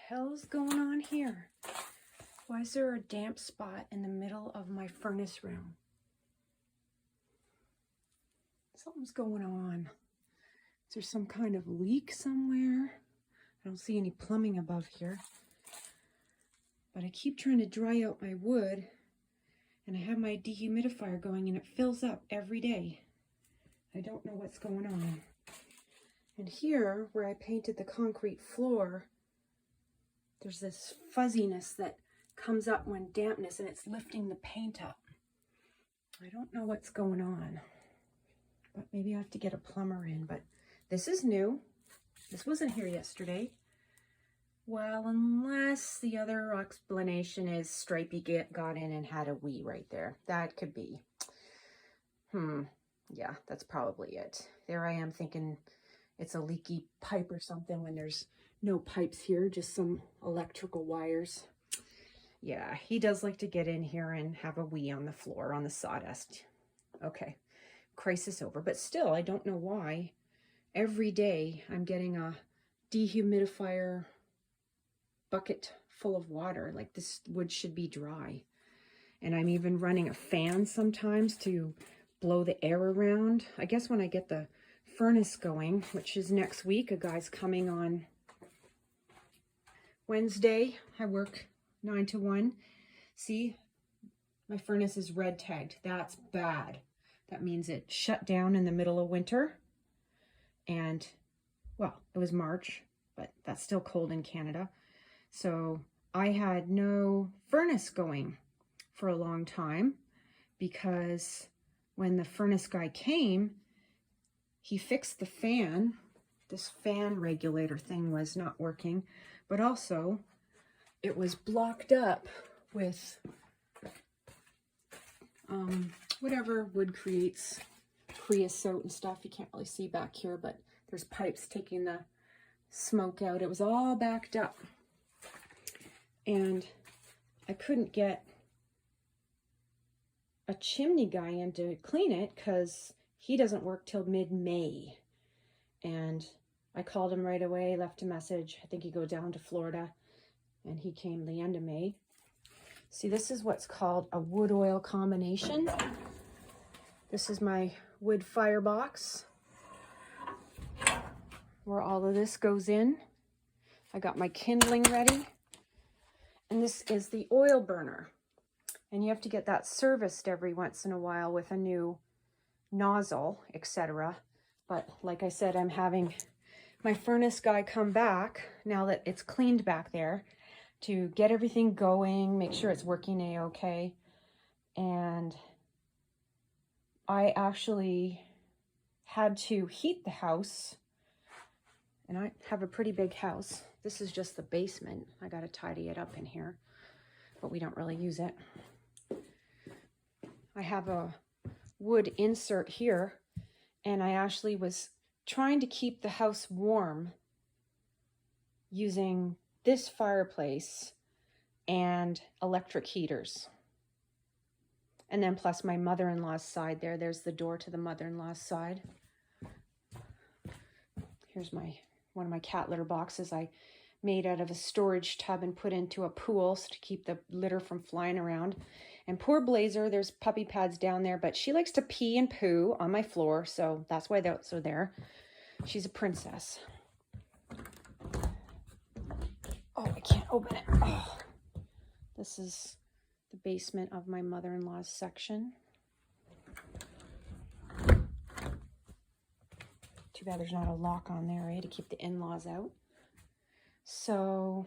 hell's going on here? Why is there a damp spot in the middle of my furnace room? Something's going on. Is there some kind of leak somewhere? I don't see any plumbing above here. But I keep trying to dry out my wood, and I have my dehumidifier going and it fills up every day. I don't know what's going on. And here, where I painted the concrete floor, there's this fuzziness that comes up when dampness, and it's lifting the paint up. I don't know what's going on, but maybe I have to get a plumber in. But this is new. This wasn't here yesterday. Well, unless the other explanation is Stripey got in and had a wee right there. That could be. Yeah, that's probably it. There I am thinking it's a leaky pipe or something when there's no pipes here, just some electrical wires. Yeah, he does like to get in here and have a wee on the floor, on the sawdust. Okay, crisis over. But still, I don't know why. Every day I'm getting a dehumidifier bucket full of water. Like, this wood should be dry. And I'm even running a fan sometimes to blow the air around. I guess when I get the furnace going, which is next week, a guy's coming on Wednesday. I work 9 to 1. See, my furnace is red tagged. That's bad. That means it shut down in the middle of winter. And, well, it was March, but that's still cold in Canada. So I had no furnace going for a long time, because when the furnace guy came, he fixed the fan. This fan regulator thing was not working, but also it was blocked up with whatever wood creates, creosote and stuff. You can't really see back here, but there's pipes taking the smoke out. It was all backed up, and I couldn't get a chimney guy in to clean it because he doesn't work till mid-May. And I called him right away, left a message. I think he go down to Florida, and he came the end of May. See, this is what's called a wood oil combination. This is my wood firebox where all of this goes in. I got my kindling ready. And this is the oil burner. And you have to get that serviced every once in a while with a new nozzle, etc. But like I said, I'm having my furnace guy come back now that it's cleaned back there to get everything going, make sure it's working a-okay. And I actually had to heat the house, and I have a pretty big house. This is just the basement. I got to tidy it up in here, but we don't really use it. I have a wood insert here, and I actually was trying to keep the house warm using this fireplace and electric heaters. And then plus my mother-in-law's side there. There's the door to the mother-in-law's side. Here's one of my cat litter boxes I made out of a storage tub and put into a pool to keep the litter from flying around. And poor Blazer, there's puppy pads down there, but she likes to pee and poo on my floor, so that's why those are there. She's a princess. Oh, I can't open it. Oh. This is the basement of my mother-in-law's section. Too bad there's not a lock on there, to keep the in-laws out. So,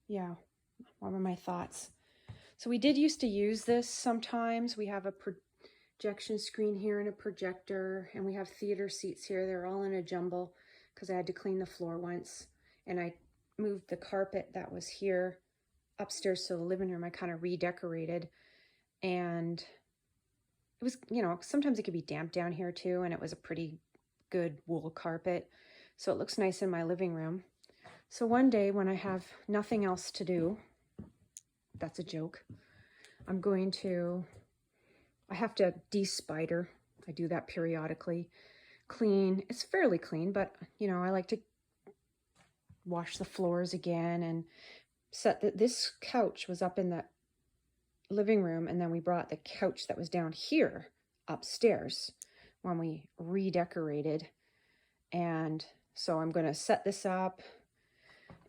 yeah, what were my thoughts? So we did used to use this sometimes. We have a projection screen here and a projector, and we have theater seats here. They're all in a jumble because I had to clean the floor once. And I moved the carpet that was here upstairs to the living room. I kind of redecorated, and it was, sometimes it could be damp down here too, and it was a pretty good wool carpet, so it looks nice in my living room. So one day when I have nothing else to do, that's a joke, I have to de-spider. I do that periodically. Clean, it's fairly clean, but I like to wash the floors again and this couch was up in the living room, and then we brought the couch that was down here upstairs when we redecorated. And so I'm going to set this up,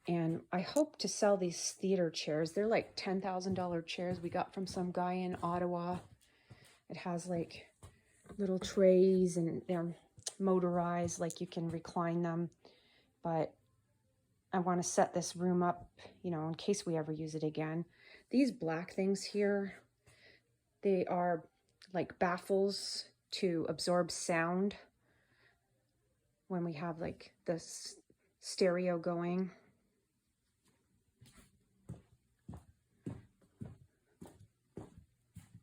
and I hope to sell these theater chairs. They're like $10,000 chairs we got from some guy in Ottawa. It has like little trays, and they're motorized, like you can recline them. But I want to set this room up, you know, in case we ever use it again. These black things here, they are like baffles to absorb sound when we have like the stereo going.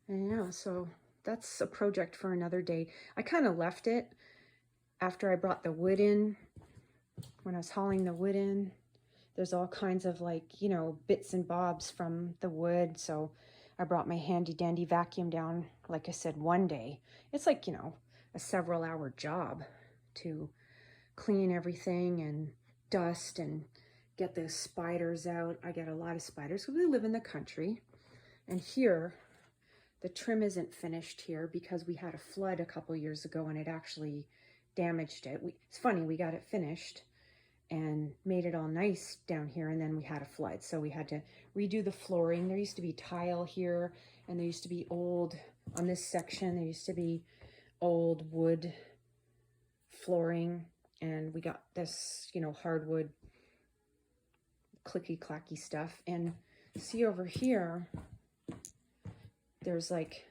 And yeah, so that's a project for another day. I kind of left it after I brought the wood in. When I was hauling the wood in, there's all kinds of like, you know, bits and bobs from the wood. So I brought my handy dandy vacuum down, like I said, one day. It's like, you know, a several hour job to clean everything and dust and get those spiders out. I get a lot of spiders because we live in the country. And here, the trim isn't finished here because we had a flood a couple years ago and it actually damaged it. It's funny, we got it finished and made it all nice down here, and then we had a flood, so we had to redo the flooring. There used to be tile here, and there used to be old, on this section, there used to be old wood flooring, and we got this, you know, hardwood clicky clacky stuff. And see over here, there's like,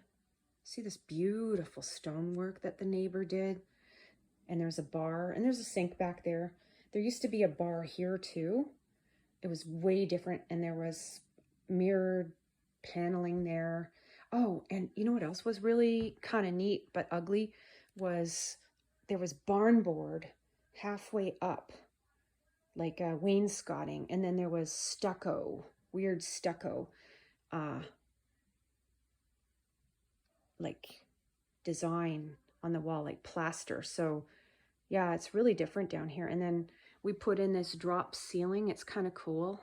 see this beautiful stonework that the neighbor did, and there's a bar, and there's a sink back there. There used to be a bar here too. It was way different, and there was mirrored paneling there. Oh, and you know what else was really kind of neat but ugly was there was barn board halfway up, like wainscoting, and then there was stucco, weird stucco, like design on the wall, like plaster. So yeah, it's really different down here. And then we put in this drop ceiling. It's kind of cool.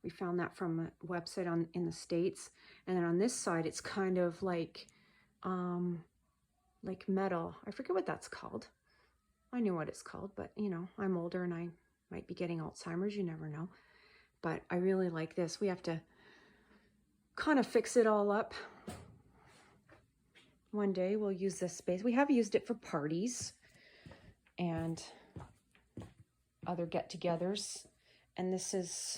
We found that from a website in the States. And then on this side, it's kind of like metal. I forget what that's called. I knew what it's called, but you know, I'm older and I might be getting Alzheimer's. You never know. But I really like this. We have to kind of fix it all up. One day we'll use this space. We have used it for parties and other get-togethers, and this is